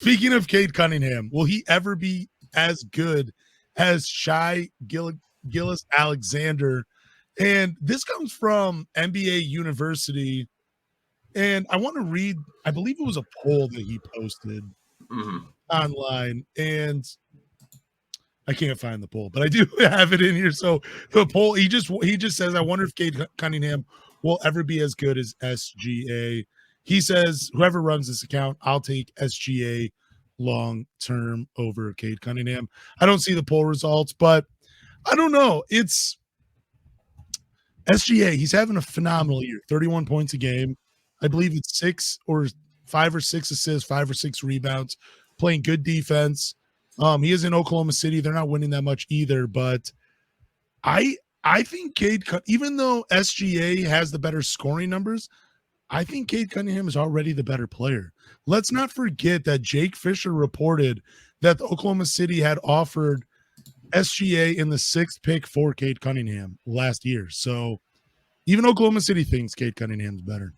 Speaking of Cade Cunningham, will he ever be as good as Shai Gilgeous-Alexander? And this comes from NBA University. And I want to read, I believe it was a poll that he posted online. And I can't find the poll, but I do have it in here. So the poll, he just says, I wonder if Cade Cunningham will ever be as good as SGA. He says, whoever runs this account, I'll take SGA long term over Cade Cunningham. I don't see the poll results, but I don't know. It's SGA. He's having a phenomenal year. 31 points a game. I believe it's 5 or 6 assists, 5 or 6 rebounds, playing good defense. He is in Oklahoma City. They're not winning that much either, but I think Cade, even though SGA has the better scoring numbers, I think Cade Cunningham is already the better player. Let's not forget that Jake Fisher reported that the Oklahoma City had offered SGA in the 6th pick for Cade Cunningham last year. So even Oklahoma City thinks Cade Cunningham's better.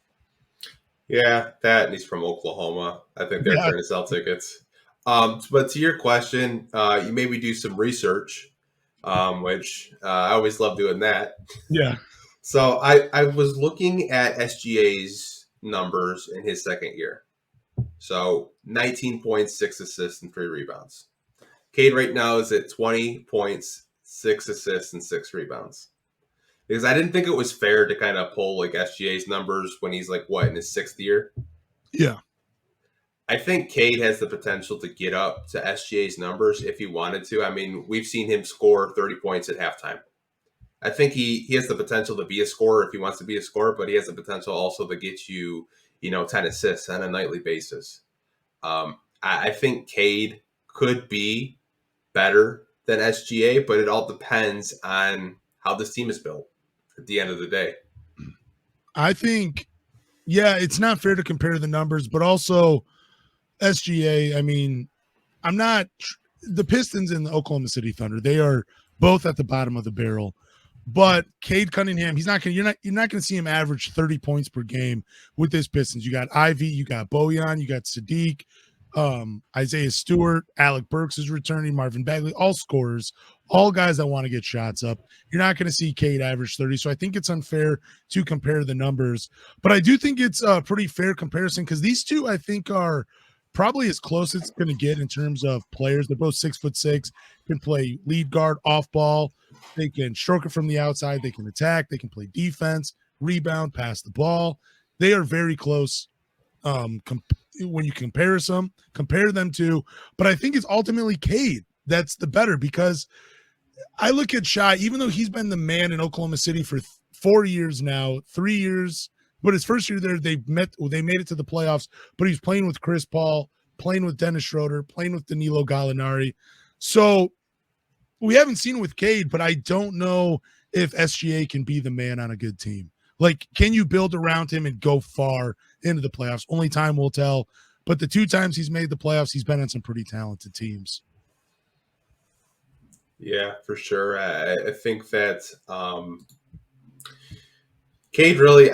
Yeah, that he's from Oklahoma. I think they're trying to sell tickets. But to your question, you maybe do some research, which I always love doing that. Yeah. So I was looking at SGA's numbers in his second year. So 19 points, 6 assists, and 3 rebounds. Cade right now is at 20 points, 6 assists, and 6 rebounds. Because I didn't think it was fair to kind of pull like SGA's numbers when he's like, in his 6th year? Yeah. I think Cade has the potential to get up to SGA's numbers if he wanted to. I mean, we've seen him score 30 points at halftime. I think he has the potential to be a scorer if he wants to be a scorer, but he has the potential also to get you, 10 assists on a nightly basis. I think Cade could be better than SGA, but it all depends on how this team is built at the end of the day. I think, it's not fair to compare the numbers, but also SGA, I mean, the Pistons and the Oklahoma City Thunder, they are both at the bottom of the barrel. But Cade Cunningham, you're not going to see him average 30 points per game with this Pistons. You got Ivy, you got Bojan, you got Sadiq, Isaiah Stewart, Alec Burks is returning, Marvin Bagley, all scorers, all guys that want to get shots up. You're not going to see Cade average 30. So I think it's unfair to compare the numbers. But I do think it's a pretty fair comparison because these two, I think, are probably as close as it's going to get in terms of players. They're both 6'6", can play lead guard, off ball. They can stroke it from the outside. They can attack. They can play defense, rebound, pass the ball. They are very close when you compare them to. But I think it's ultimately Cade that's the better because I look at Shai, even though he's been the man in Oklahoma City for 4 years now, 3 years. But his first year there, they made it to the playoffs. But he's playing with Chris Paul, playing with Dennis Schroeder, playing with Danilo Gallinari. So we haven't seen it with Cade, but I don't know if SGA can be the man on a good team. Like, can you build around him and go far into the playoffs? Only time will tell. But the 2 times he's made the playoffs, he's been on some pretty talented teams. Yeah, for sure. I think that Cade really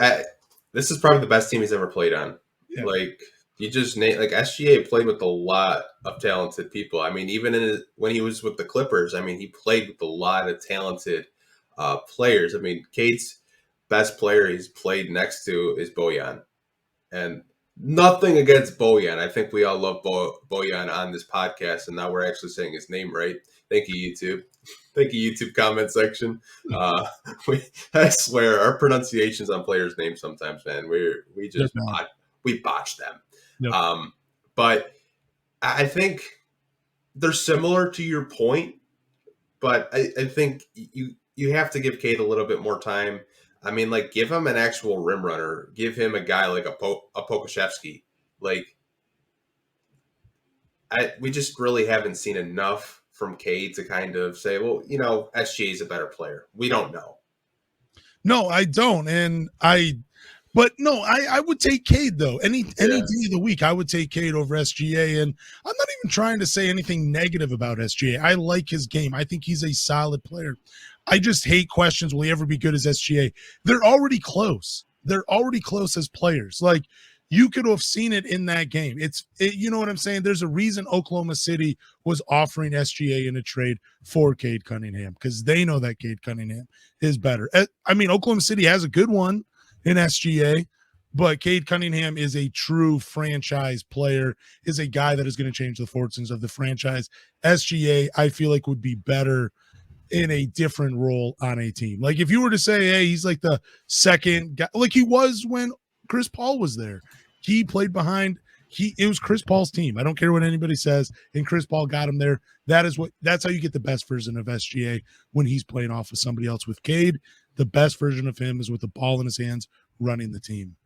this is probably the best team he's ever played on. Yeah. Like, you just SGA played with a lot of talented people. I mean, even when he was with the Clippers, I mean, he played with a lot of talented players. I mean, Cade's best player he's played next to is Bojan. And nothing against Bojan. I think we all love Bojan on this podcast, and now we're actually saying his name right. Thank you, YouTube. Thank you, YouTube comment section. I swear, our pronunciations on players' names sometimes, man, we botch them. Yep. But I think they're similar to your point, but I think you have to give Cade a little bit more time. I mean, like, give him an actual rim runner. Give him a guy like a Pokusevski. Like, we just really haven't seen enough from Cade to kind of say, well, SGA is a better player. We don't know. No, I don't. But no, I would take Cade, though. Any day of the week, I would take Cade over SGA. And I'm not even trying to say anything negative about SGA. I like his game. I think he's a solid player. I just hate questions. Will he ever be good as SGA? They're already close. They're already close as players. Like, You could have seen it in that game. You know what I'm saying? There's a reason Oklahoma City was offering SGA in a trade for Cade Cunningham, because they know that Cade Cunningham is better. I mean, Oklahoma City has a good one in SGA, but Cade Cunningham is a true franchise player, is a guy that is going to change the fortunes of the franchise. SGA, I feel like, would be better in a different role on a team. Like if you were to say, hey, he's like the second guy, like he was when Chris Paul was there. He played behind. It was Chris Paul's team. I don't care what anybody says. And Chris Paul got him there. That's how you get the best version of SGA when he's playing off of somebody else. With Cade, the best version of him is with the ball in his hands, running the team.